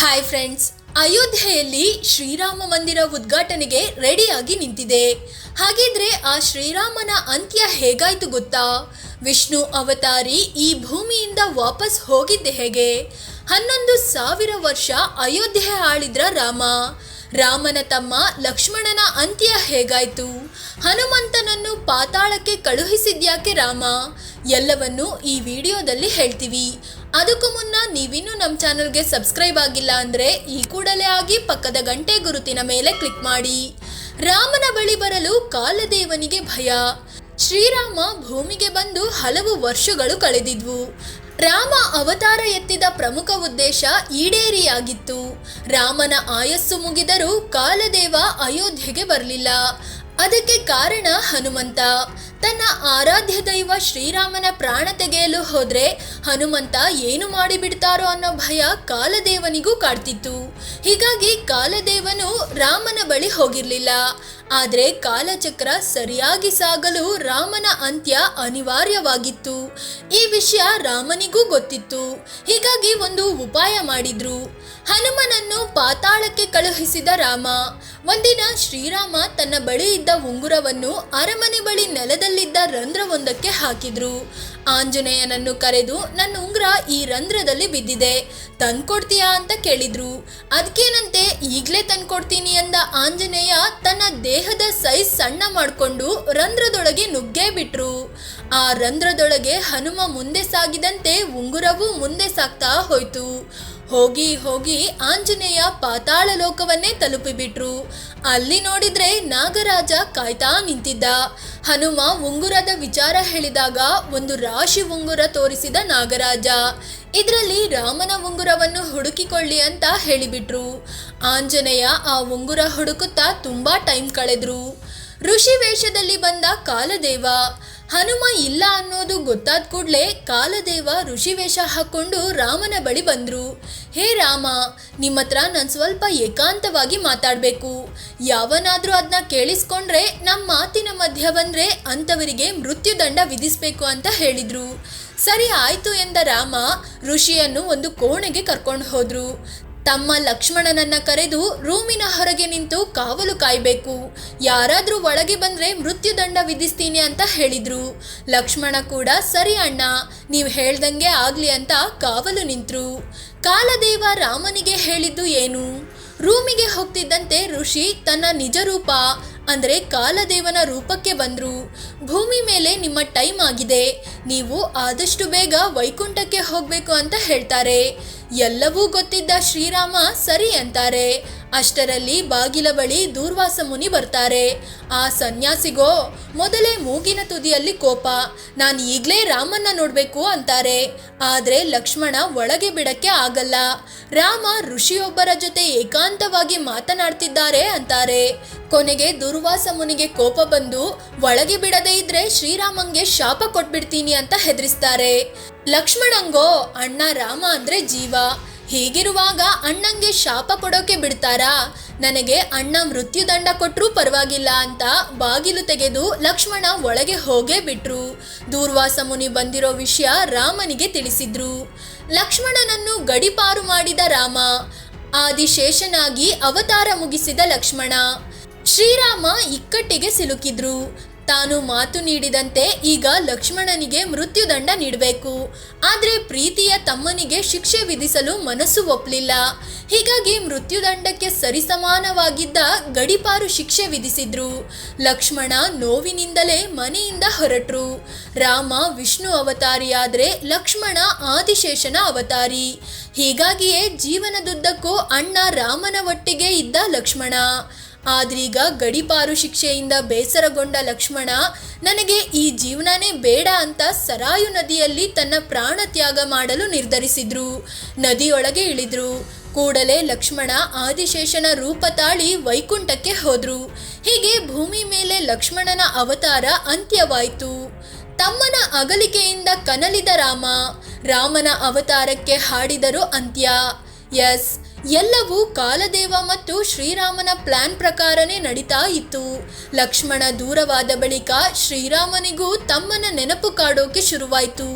Hi friends, ಅಯೋಧ್ಯೆಯಲ್ಲಿ ಶ್ರೀರಾಮ ಮಂದಿರ ಉದ್ಘಾಟನೆಗೆ ರೆಡಿಯಾಗಿ ನಿಂತಿದೆ. ಹಾಗಿದ್ರೆ ಆ ಶ್ರೀರಾಮನ ಅಂತ್ಯ ಹೇಗಾಯ್ತು ಗೊತ್ತಾ? ವಿಷ್ಣು ಅವತಾರಿ ಈ ಭೂಮಿಯಿಂದ ವಾಪಸ್ ಹೋಗಿದ್ದೆ ಹೇಗೆ? 11,000 ವರ್ಷ ಅಯೋಧ್ಯೆ ಆಳಿದ್ರ ರಾಮ. ರಾಮನ ತಮ್ಮ ಲಕ್ಷ್ಮಣನ ಅಂತ್ಯ ಹೇಗಾಯ್ತು? ಹನುಮಂತನನ್ನು ಪಾತಾಳಕ್ಕೆ ಕಳುಹಿಸಿದ್ಯಾಕೆ ರಾಮ? ಎಲ್ಲವನ್ನು ಈ ವಿಡಿಯೋದಲ್ಲಿ ಹೇಳ್ತೀವಿ. ಅದಕ್ಕೂ ಮುನ್ನ ನೀವಿನ್ನೂ ನಮ್ಮ ಚಾನಲ್ಗೆ ಸಬ್ಸ್ಕ್ರೈಬ್ ಆಗಿಲ್ಲ ಅಂದರೆ ಈ ಕೂಡಲೇ ಆಗಿ ಪಕ್ಕದ ಗಂಟೆ ಗುರುತಿನ ಮೇಲೆ ಕ್ಲಿಕ್ ಮಾಡಿ. ರಾಮನ ಬಳಿ ಬರಲು ಕಾಲದೇವನಿಗೆ ಭಯ. ಶ್ರೀರಾಮ ಭೂಮಿಗೆ ಬಂದು ಹಲವು ವರ್ಷಗಳು ಕಳೆದಿದ್ವು. ರಾಮ ಅವತಾರ ಎತ್ತಿದ ಪ್ರಮುಖ ಉದ್ದೇಶ ಈಡೇರಿಯಾಗಿತ್ತು. ರಾಮನ ಆಯಸ್ಸು ಮುಗಿದರೂ ಕಾಲದೇವ ಅಯೋಧ್ಯೆಗೆ ಬರಲಿಲ್ಲ. ಅದಕ್ಕೆ ಕಾರಣ ಹನುಮಂತ. ತನ್ನ ಆರಾಧ್ಯ ದೈವ ಶ್ರೀರಾಮನ ಪ್ರಾಣ ತೆಗೆಯಲು ಹೋದ್ರೆ ಹನುಮಂತ ಏನು ಮಾಡಿಬಿಡ್ತಾರೋ ಅನ್ನೋ ಭಯ ಕಾಲದೇವನಿಗೂ ಕಾಡ್ತಿತ್ತು. ಹೀಗಾಗಿ ಕಾಲದೇವನು ರಾಮನ ಬಳಿ ಹೋಗಿರ್ಲಿಲ್ಲ. ಆದರೆ ಕಾಲಚಕ್ರ ಸರಿಯಾಗಿ ಸಾಗಲು ರಾಮನ ಅಂತ್ಯ ಅನಿವಾರ್ಯವಾಗಿತ್ತು. ಈ ವಿಷಯ ರಾಮನಿಗೂ ಗೊತ್ತಿತ್ತು. ಹೀಗಾಗಿ ಒಂದು ಉಪಾಯ ಮಾಡಿದ್ರು. ಹನುಮನನ್ನು ಪಾತಾಳಕ್ಕೆ ಕಳುಹಿಸಿದ ರಾಮ. ಒಂದಿನ ಶ್ರೀರಾಮ ತನ್ನ ಬಳಿ ಇದ್ದ ಉಂಗುರವನ್ನು ಅರಮನೆ ಬಳಿ ನೆಲದಲ್ಲಿದ್ದ ರಂಧ್ರವೊಂದಕ್ಕೆ ಹಾಕಿದ್ರು. ಆಂಜನೇಯನನ್ನು ಕರೆದು, ನನ್ನ ಉಂಗುರ ಈ ರಂಧ್ರದಲ್ಲಿ ಬಿದ್ದಿದೆ, ತಂದ್ಕೊಡ್ತೀಯಾ ಅಂತ ಕೇಳಿದ್ರು. ಅದಕ್ಕೇನಂತೆ, ಈಗಲೇ ತಂದ್ಕೊಡ್ತೀನಿ ಎಂದ ಆಂಜನೇಯ ತನ್ನ ದೇಹದ ಸೈಜ್ ಸಣ್ಣ ಮಾಡಿಕೊಂಡು ರಂಧ್ರದೊಳಗೆ ನುಗ್ಗೇ ಬಿಟ್ರು. ಆ ರಂಧ್ರದೊಳಗೆ ಹನುಮ ಮುಂದೆ ಸಾಗಿದಂತೆ ಉಂಗುರವೂ ಮುಂದೆ ಸಾಗ್ತಾ ಹೋಯ್ತು. ಹೋಗಿ ಹೋಗಿ ಆಂಜನೇಯ ಪಾತಾಳ ಲೋಕವನ್ನೇ ತಲುಪಿಬಿಟ್ರು. ಅಲ್ಲಿ ನೋಡಿದ್ರೆ ನಾಗರಾಜ ಕಾಯ್ತಾ ನಿಂತಿದ್ದ. ಹನುಮ ಉಂಗುರದ ವಿಚಾರ ಹೇಳಿದಾಗ ಒಂದು ರಾಶಿ ಉಂಗುರ ತೋರಿಸಿದ ನಾಗರಾಜ. ಇದರಲ್ಲಿ ರಾಮನ ಉಂಗುರವನ್ನು ಹುಡುಕಿಕೊಳ್ಳಿ ಅಂತ ಹೇಳಿಬಿಟ್ರು. ಆಂಜನೇಯ ಆ ಉಂಗುರ ಹುಡುಕುತ್ತಾ ತುಂಬಾ ಟೈಮ್ ಕಳೆದ್ರು. ಋಷಿ ವೇಷದಲ್ಲಿ ಬಂದ ಕಾಲದೇವ. ಹನುಮ ಇಲ್ಲ ಅನ್ನೋದು ಗೊತ್ತಾದ ಕೂಡಲೇ ಕಾಲದೇವ ಋಷಿ ವೇಷ ಹಾಕೊಂಡು ರಾಮನ ಬಳಿ ಬಂದ್ರು. ಹೇ ರಾಮ, ನಿಮ್ಮ ಹತ್ರ ನಾನು ಸ್ವಲ್ಪ ಏಕಾಂತವಾಗಿ ಮಾತಾಡಬೇಕು. ಯಾವನಾದ್ರೂ ಅದನ್ನ ಕೇಳಿಸ್ಕೊಂಡ್ರೆ ನಮ್ಮ ಮಾತಿನ ಮಧ್ಯ ಬಂದ್ರೆ ಅಂಥವರಿಗೆ ಮೃತ್ಯುದಂಡ ವಿಧಿಸ್ಬೇಕು ಅಂತ ಹೇಳಿದ್ರು. ಸರಿ ಆಯ್ತು ಎಂದ ರಾಮ ಋಷಿಯನ್ನು ಒಂದು ಕೋಣೆಗೆ ಕರ್ಕೊಂಡು ಹೋದ್ರು. ತಮ್ಮ ಲಕ್ಷ್ಮಣನನ್ನ ಕರೆದು ರೂಮಿನ ಹೊರಗೆ ನಿಂತು ಕಾವಲು ಕಾಯ್ಬೇಕು, ಯಾರಾದ್ರೂ ಒಳಗೆ ಬಂದ್ರೆ ಮೃತ್ಯುದಂಡ ವಿಧಿಸ್ತೀನಿ ಅಂತ ಹೇಳಿದ್ರು. ಲಕ್ಷ್ಮಣ ಕೂಡ ಸರಿ ಅಣ್ಣ, ನೀವು ಹೇಳ್ದಂಗೆ ಆಗ್ಲಿ ಅಂತ ಕಾವಲು ನಿಂತ್ರು. ಕಾಲದೇವ ರಾಮನಿಗೆ ಹೇಳಿದ್ದು ಏನು? ರೂಮಿಗೆ ಹೋಗ್ತಿದ್ದಂತೆ ಋಷಿ ತನ್ನ ನಿಜ ರೂಪ ಅಂದರೆ ಕಾಲದೇವನ ರೂಪಕ್ಕೆ ಬಂದ್ರು. ಭೂಮಿ ಮೇಲೆ ನಿಮ್ಮ ಟೈಮ್ ಆಗಿದೆ, ನೀವು ಆದಷ್ಟು ಬೇಗ ವೈಕುಂಠಕ್ಕೆ ಹೋಗ್ಬೇಕು ಅಂತ ಹೇಳ್ತಾರೆ. ಎಲ್ಲವೂ ಗೊತ್ತಿದ್ದ ಶ್ರೀರಾಮ ಸರಿ ಅಂತಾರೆ. ಅಷ್ಟರಲ್ಲಿ ಬಾಗಿಲ ಬಳಿ ದೂರ್ವಾಸ ಮುನಿ ಬರ್ತಾರೆ. ಆ ಸನ್ಯಾಸಿಗೋ ಮೊದಲೇ ಮೂಗಿನ ತುದಿಯಲ್ಲಿ ಕೋಪ. ನಾನು ಈಗಲೇ ರಾಮನ್ನ ನೋಡಬೇಕು ಅಂತಾರೆ. ಆದರೆ ಲಕ್ಷ್ಮಣ ಒಳಗೆ ಬಿಡಕ್ಕೆ ಆಗಲ್ಲ. ರಾಮ ಋಷಿಯೊಬ್ಬರ ಜೊತೆ ಏಕಾಂತವಾಗಿ ಮಾತನಾಡ್ತಿದ್ದಾರೆ ಅಂತಾರೆ. ಕೊನೆಗೆ ದುರ್ವಾಸ ಮುನಿಗೆ ಕೋಪ ಬಂದು ಒಳಗೆ ಬಿಡದೇ ಇದ್ರೆ ಶ್ರೀರಾಮಂಗೆ ಶಾಪ ಕೊಟ್ಬಿಡ್ತೀನಿ ಅಂತ ಹೆದರಿಸ್ತಾರೆ. ಲಕ್ಷ್ಮಣಂಗೋ ಅಣ್ಣ ರಾಮ ಅಂದ್ರೆ ಜೀವ. ಹೀಗಿರುವಾಗ ಅಣ್ಣಂಗೆ ಶಾಪ ಕೊಡೋಕೆ ಬಿಡ್ತಾರಾ? ನನಗೆ ಅಣ್ಣ ಮೃತ್ಯುದಂಡ ಕೊಟ್ಟರೂ ಪರವಾಗಿಲ್ಲ ಅಂತ ಬಾಗಿಲು ತೆಗೆದು ಲಕ್ಷ್ಮಣ ಒಳಗೆ ಹೋಗೇ ಬಿಟ್ರು. ದೂರ್ವಾಸ ಮುನಿ ಬಂದಿರೋ ವಿಷಯ ರಾಮನಿಗೆ ತಿಳಿಸಿದ್ರು. ಲಕ್ಷ್ಮಣನನ್ನು ಗಡಿಪಾರು ಮಾಡಿದ ರಾಮ. ಆದಿಶೇಷನಾಗಿ ಅವತಾರ ಮುಗಿಸಿದ ಲಕ್ಷ್ಮಣ. ಶ್ರೀರಾಮ ಇಕ್ಕಟ್ಟಿಗೆ ಸಿಲುಕಿದ್ರು. ತಾನು ಮಾತು ನೀಡಿದಂತೆ ಈಗ ಲಕ್ಷ್ಮಣನಿಗೆ ಮೃತ್ಯುದಂಡ ನೀಡಬೇಕು. ಆದರೆ ಪ್ರೀತಿಯ ತಮ್ಮನಿಗೆ ಶಿಕ್ಷೆ ವಿಧಿಸಲು ಮನಸ್ಸು ಒಪ್ಪಲಿಲ್ಲ. ಹೀಗಾಗಿ ಮೃತ್ಯುದಂಡಕ್ಕೆ ಸರಿಸಮಾನವಾಗಿದ್ದ ಗಡಿಪಾರು ಶಿಕ್ಷೆ ವಿಧಿಸಿದ್ರು. ಲಕ್ಷ್ಮಣ ನೋವಿನಿಂದಲೇ ಮನೆಯಿಂದ ಹೊರಟ್ರು. ರಾಮ ವಿಷ್ಣು ಅವತಾರಿಯಾದರೆ ಲಕ್ಷ್ಮಣ ಆದಿಶೇಷನ ಅವತಾರಿ. ಹೀಗಾಗಿಯೇ ಜೀವನದುದ್ದಕ್ಕೂ ಅಣ್ಣ ರಾಮನ ಒಟ್ಟಿಗೆ ಇದ್ದ ಲಕ್ಷ್ಮಣ. ಆದ್ರೀಗ ಗಡಿಪಾರು ಶಿಕ್ಷೆಯಿಂದ ಬೇಸರಗೊಂಡ ಲಕ್ಷ್ಮಣ ನನಗೆ ಈ ಜೀವನನೇ ಬೇಡ ಅಂತ ಸರಾಯು ನದಿಯಲ್ಲಿ ತನ್ನ ಪ್ರಾಣ ತ್ಯಾಗ ಮಾಡಲು ನಿರ್ಧರಿಸಿದ್ರು. ನದಿಯೊಳಗೆ ಇಳಿದ್ರು. ಕೂಡಲೇ ಲಕ್ಷ್ಮಣ ಆದಿಶೇಷನ ರೂಪ ತಾಳಿ ವೈಕುಂಠಕ್ಕೆ ಹೋದ್ರು. ಹೀಗೆ ಭೂಮಿ ಮೇಲೆ ಲಕ್ಷ್ಮಣನ ಅವತಾರ ಅಂತ್ಯವಾಯಿತು. ತಮ್ಮನ ಅಗಲಿಕೆಯಿಂದ ಕನಲಿದ ರಾಮ. ರಾಮನ ಅವತಾರಕ್ಕೆ ಹಾಡಿದರು ಅಂತ್ಯ. ಎಸ್, ಎಲ್ಲವೂ ಕಾಲದೇವ ಮತ್ತು ಶ್ರೀರಾಮನ ಪ್ಲಾನ್ ಪ್ರಕಾರನೇ ನಡೀತಾ ಇತ್ತು. ಲಕ್ಷ್ಮಣ ದೂರವಾದ ಬಳಿಕ ಶ್ರೀರಾಮನಿಗೂ ತಮ್ಮನ ನೆನಪು ಕಾಡೋಕೆ ಶುರುವಾಯಿತು.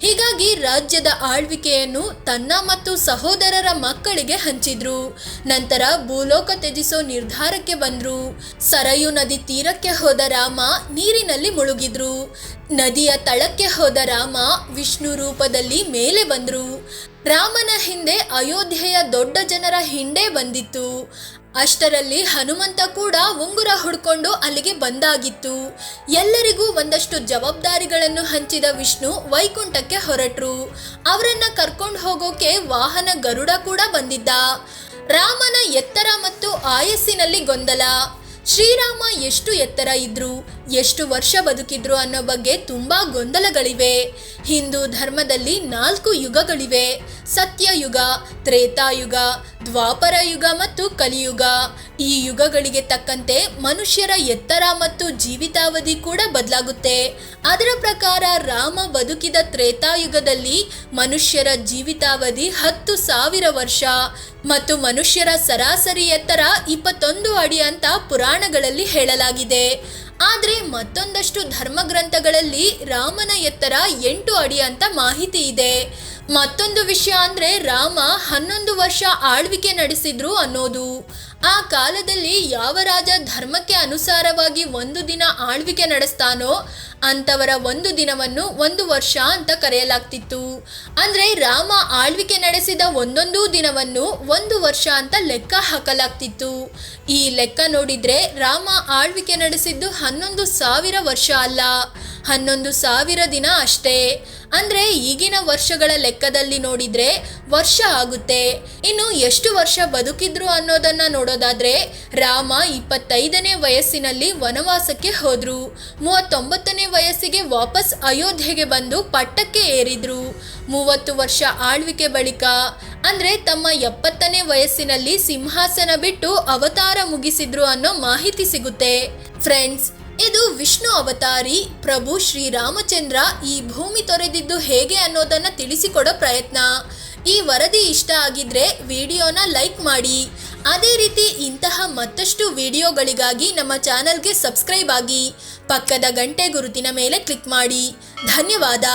ಹೀಗಾಗಿ ರಾಜ್ಯದ ಆಳ್ವಿಕೆಯನ್ನು ತನ್ನ ಮತ್ತು ಸಹೋದರರ ಮಕ್ಕಳಿಗೆ ಹಂಚಿದ್ರು. ನಂತರ ಭೂಲೋಕ ತ್ಯಜಿಸೋ ನಿರ್ಧಾರಕ್ಕೆ ಬಂದ್ರು. ಸರಯು ನದಿ ತೀರಕ್ಕೆ ಹೋದ ರಾಮ ನೀರಿನಲ್ಲಿ ಮುಳುಗಿದ್ರು. ನದಿಯ ತಳಕ್ಕೆ ಹೋದ ರಾಮ ವಿಷ್ಣು ರೂಪದಲ್ಲಿ ಮೇಲೆ ಬಂದ್ರು. ರಾಮನ ಹಿಂದೆ ಅಯೋಧ್ಯೆಯ ದೊಡ್ಡ ಜನರ ಹಿಂಡೆ ಬಂದಿತ್ತು. ಅಷ್ಟರಲ್ಲಿ ಹನುಮಂತ ಕೂಡ ಉಂಗುರ ಹುಡ್ಕೊಂಡು ಅಲ್ಲಿಗೆ ಬಂದಾಗಿತ್ತು. ಎಲ್ಲರಿಗೂ ಒಂದಷ್ಟು ಜವಾಬ್ದಾರಿಗಳನ್ನು ಹಂಚಿದ ವಿಷ್ಣು ವೈಕುಂಠಕ್ಕೆ ಹೊರಟ್ರು. ಅವರನ್ನ ಕರ್ಕೊಂಡು ಹೋಗೋಕೆ ವಾಹನ ಗರುಡ ಕೂಡ ಬಂದಿದ್ದ. ರಾಮನ ಎತ್ತರ ಮತ್ತು ಆಯಸ್ಸಿನಲ್ಲಿ ಗೊಂದಲ. ಶ್ರೀರಾಮ ಎಷ್ಟು ಎತ್ತರ ಇದ್ರು, ಎಷ್ಟು ವರ್ಷ ಬದುಕಿದ್ರು ಅನ್ನೋ ಬಗ್ಗೆ ತುಂಬಾ ಗೊಂದಲಗಳಿವೆ. ಹಿಂದೂ ಧರ್ಮದಲ್ಲಿ 4 ಯುಗಗಳಿವೆ: ಸತ್ಯಯುಗ, ತ್ರೇತಾಯುಗ, ದ್ವಾಪರ ಯುಗ ಮತ್ತು ಕಲಿಯುಗ. ಈ ಯುಗಗಳಿಗೆ ತಕ್ಕಂತೆ ಮನುಷ್ಯರ ಎತ್ತರ ಮತ್ತು ಜೀವಿತಾವಧಿ ಕೂಡ ಬದಲಾಗುತ್ತೆ. ಅದರ ಪ್ರಕಾರ ರಾಮ ಬದುಕಿದ ತ್ರೇತಾಯುಗದಲ್ಲಿ ಮನುಷ್ಯರ ಜೀವಿತಾವಧಿ 10,000 ವರ್ಷ ಮತ್ತು ಮನುಷ್ಯರ ಸರಾಸರಿ ಎತ್ತರ 21 ಅಡಿ ಅಂತ ಪುರಾಣಗಳಲ್ಲಿ ಹೇಳಲಾಗಿದೆ. ಆದರೆ ಮತ್ತೊಂದಷ್ಟು ಧರ್ಮಗ್ರಂಥಗಳಲ್ಲಿ ರಾಮನ ಎತ್ತರ 8 ಅಡಿ ಅಂತ ಮಾಹಿತಿ ಇದೆ. ಮತ್ತೊಂದು ವಿಷಯ ಅಂದ್ರೆ ರಾಮ 11 ವರ್ಷ ಆಳ್ವಿಕೆ ನಡೆಸಿದ್ರು ಅನ್ನೋದು. ಆ ಕಾಲದಲ್ಲಿ ಯಾವ ರಾಜ ಧರ್ಮಕ್ಕೆ ಅನುಸಾರವಾಗಿ 1 ದಿನ ಆಳ್ವಿಕೆ ನಡೆಸ್ತಾನೋ ಅಂತವರ 1 ದಿನವನ್ನು 1 ವರ್ಷ ಅಂತ ಕರೆಯಲಾಗ್ತಿತ್ತು. ಅಂದ್ರೆ ರಾಮ ಆಳ್ವಿಕೆ ನಡೆಸಿದ ಒಂದೊಂದು ದಿನವನ್ನು 1 ವರ್ಷ ಅಂತ ಲೆಕ್ಕ ಹಾಕಲಾಗ್ತಿತ್ತು. ಈ ಲೆಕ್ಕ ನೋಡಿದ್ರೆ ರಾಮ ಆಳ್ವಿಕೆ ನಡೆಸಿದ್ದು 11,000 ವರ್ಷ ಅಲ್ಲ, 11,000 ದಿನ ಅಷ್ಟೇ. ಅಂದ್ರೆ ಈಗಿನ ವರ್ಷಗಳ ಲೆಕ್ಕದಲ್ಲಿ ನೋಡಿದ್ರೆ ವರ್ಷ ಆಗುತ್ತೆ. ಇನ್ನು ಎಷ್ಟು ವರ್ಷ ಬದುಕಿದ್ರು ಅನ್ನೋದನ್ನ ನೋಡೋದಾದ್ರೆ ರಾಮ 25ನೇ ವಯಸ್ಸಿನಲ್ಲಿ ವನವಾಸಕ್ಕೆ ಹೋದ್ರು. 39ನೇ ವಯಸ್ಸಿಗೆ ವಾಪಸ್ ಅಯೋಧ್ಯೆಗೆ ಬಂದು ಪಟ್ಟಕ್ಕೆ ಏರಿದ್ರು. 30 ವರ್ಷ ಆಳ್ವಿಕೆ ಬಳಿಕ ಅಂದ್ರೆ ತಮ್ಮ 70ನೇ ವಯಸ್ಸಿನಲ್ಲಿ ಸಿಂಹಾಸನ ಬಿಟ್ಟು ಅವತಾರ ಮುಗಿಸಿದ್ರು ಅನ್ನೋ ಮಾಹಿತಿ ಸಿಗುತ್ತೆ. ಫ್ರೆಂಡ್ಸ್, ಇದು ವಿಷ್ಣು ಅವತಾರಿ ಪ್ರಭು ಶ್ರೀರಾಮಚಂದ್ರ ಈ ಭೂಮಿ ತೊರೆದಿದ್ದು ಹೇಗೆ ಅನ್ನೋದನ್ನ ತಿಳಿಸಿಕೊಡೋ ಪ್ರಯತ್ನ. ಈ ವರದಿ ಇಷ್ಟ ಆಗಿದ್ರೆ ವಿಡಿಯೋನ ಲೈಕ್ ಮಾಡಿ. ಅದೇ ರೀತಿ ಇಂತಹ ಮತ್ತಷ್ಟು ವಿಡಿಯೋಗಳಿಗಾಗಿ ನಮ್ಮ ಚಾನಲ್ಗೆ ಸಬ್ಸ್ಕ್ರೈಬ್ ಆಗಿ. ಪಕ್ಕದ ಗಂಟೆ ಗುರುತಿನ ಮೇಲೆ ಕ್ಲಿಕ್ ಮಾಡಿ. ಧನ್ಯವಾದ.